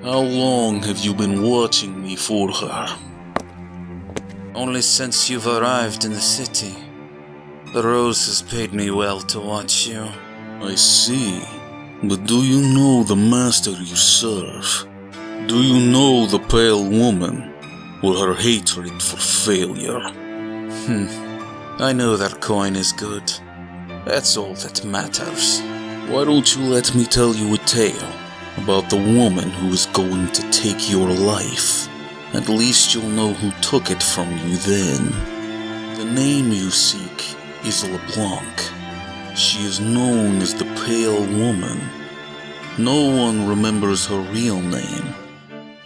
How long have you been watching me for her? Only since you've arrived in the city. The Rose has paid me well to watch you. I see. But do you know the master you serve? Do you know the Pale Woman, or her hatred for failure? I know their coin is good. That's all that matters. Why don't you let me tell you a tale about the woman who is going to take your life? At least you'll know who took it from you then. The name you seek is Leblanc. She is known as the Pale Woman. No one remembers her real name.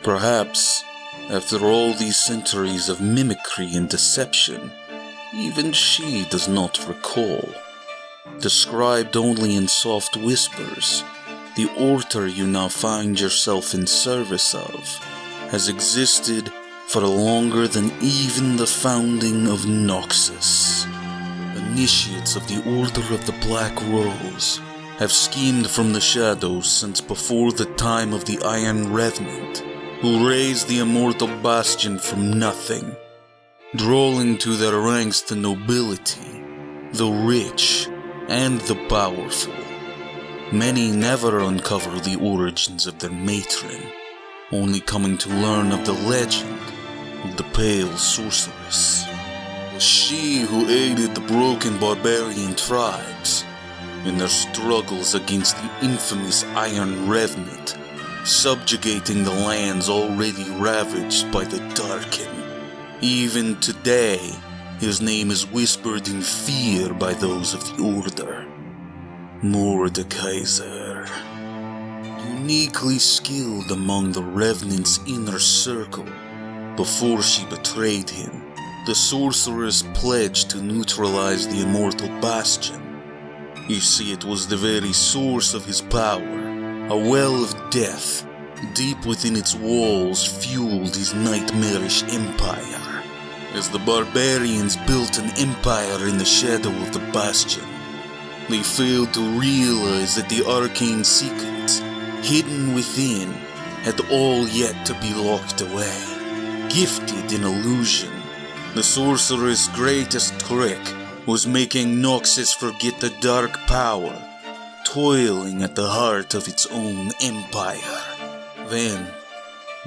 Perhaps, after all these centuries of mimicry and deception, even she does not recall. Described only in soft whispers, the altar you now find yourself in service of has existed for longer than even the founding of Noxus. Initiates of the Order of the Black Rose have schemed from the shadows since before the time of the Iron Revenant, who raised the immortal bastion from nothing, drawing to their ranks the nobility, the rich, and the powerful. Many never uncover the origins of their matron, only coming to learn of the legend of the Pale Sorceress. It was she who aided the broken barbarian tribes in their struggles against the infamous Iron Revenant, subjugating the lands already ravaged by the Darken. Even today, his name is whispered in fear by those of the Order. Mordekaiser. Uniquely skilled among the Revenant's inner circle, before she betrayed him, the sorceress pledged to neutralize the immortal bastion. You see, it was the very source of his power. A well of death, deep within its walls, fueled his nightmarish empire. As the barbarians built an empire in the shadow of the bastion, they failed to realize that the arcane secrets hidden within had all yet to be locked away. Gifted in illusion, the sorcerer's greatest trick was making Noxus forget the dark power, toiling at the heart of its own empire. Then,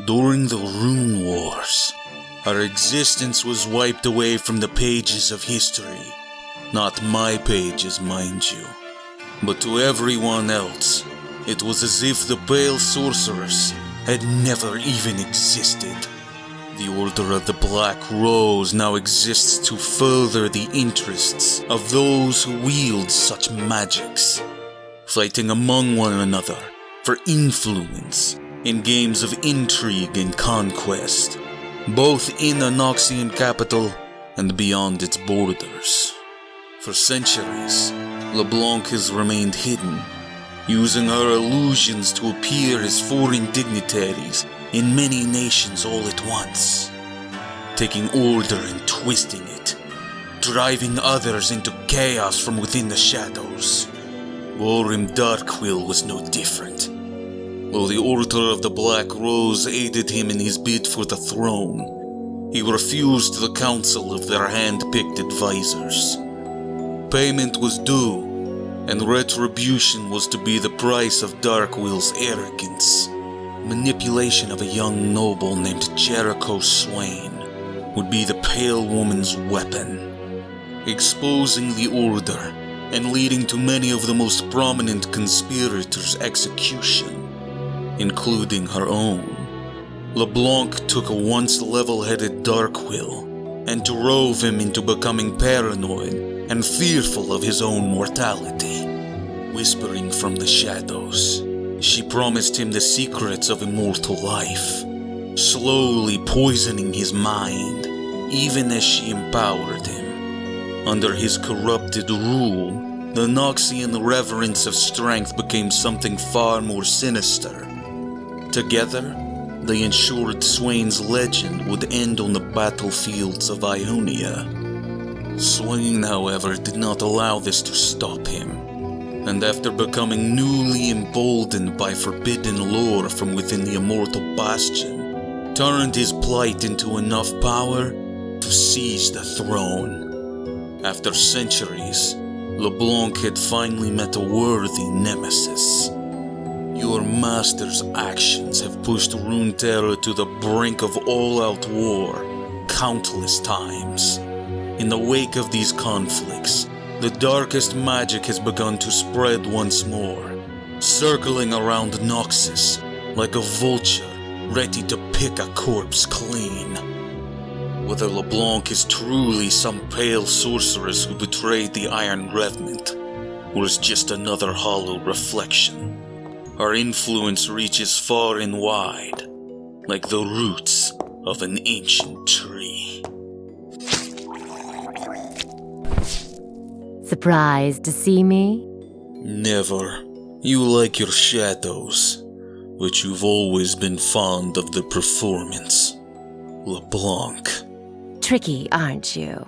during the Rune Wars, our existence was wiped away from the pages of history. Not my pages, mind you, but to everyone else, it was as if the Pale Sorceress had never even existed. The Order of the Black Rose now exists to further the interests of those who wield such magics, fighting among one another for influence in games of intrigue and conquest, both in the Noxian capital and beyond its borders. For centuries, Leblanc has remained hidden, using her illusions to appear as foreign dignitaries in many nations all at once, taking order and twisting it, driving others into chaos from within the shadows. Warren Darkwill was no different. Though the Order of the Black Rose aided him in his bid for the throne, he refused the counsel of their hand-picked advisors. Payment was due, and retribution was to be the price of Darkwill's arrogance. Manipulation of a young noble named Jericho Swain would be the Pale Woman's weapon, exposing the Order and leading to many of the most prominent conspirators' execution, including her own. Leblanc took a once level-headed Darkwill and drove him into becoming paranoid and fearful of his own mortality. Whispering from the shadows, she promised him the secrets of immortal life, slowly poisoning his mind, even as she empowered him. Under his corrupted rule, the Noxian reverence of strength became something far more sinister. Together, they ensured Swain's legend would end on the battlefields of Ionia. Swain, however, did not allow this to stop him. and after becoming newly emboldened by forbidden lore from within the immortal bastion, turned his plight into enough power to seize the throne. After centuries, Leblanc had finally met a worthy nemesis. Your master's actions have pushed Runeterra to the brink of all-out war countless times. In the wake of these conflicts, the darkest magic has begun to spread once more, circling around Noxus like a vulture ready to pick a corpse clean. Whether Leblanc is truly some pale sorceress who betrayed the Iron Revenant, or is just another hollow reflection, her influence reaches far and wide, like the roots of an ancient tree. Surprised to see me? Never. You like your shadows, but you've always been fond of the performance. LeBlanc. Tricky, aren't you?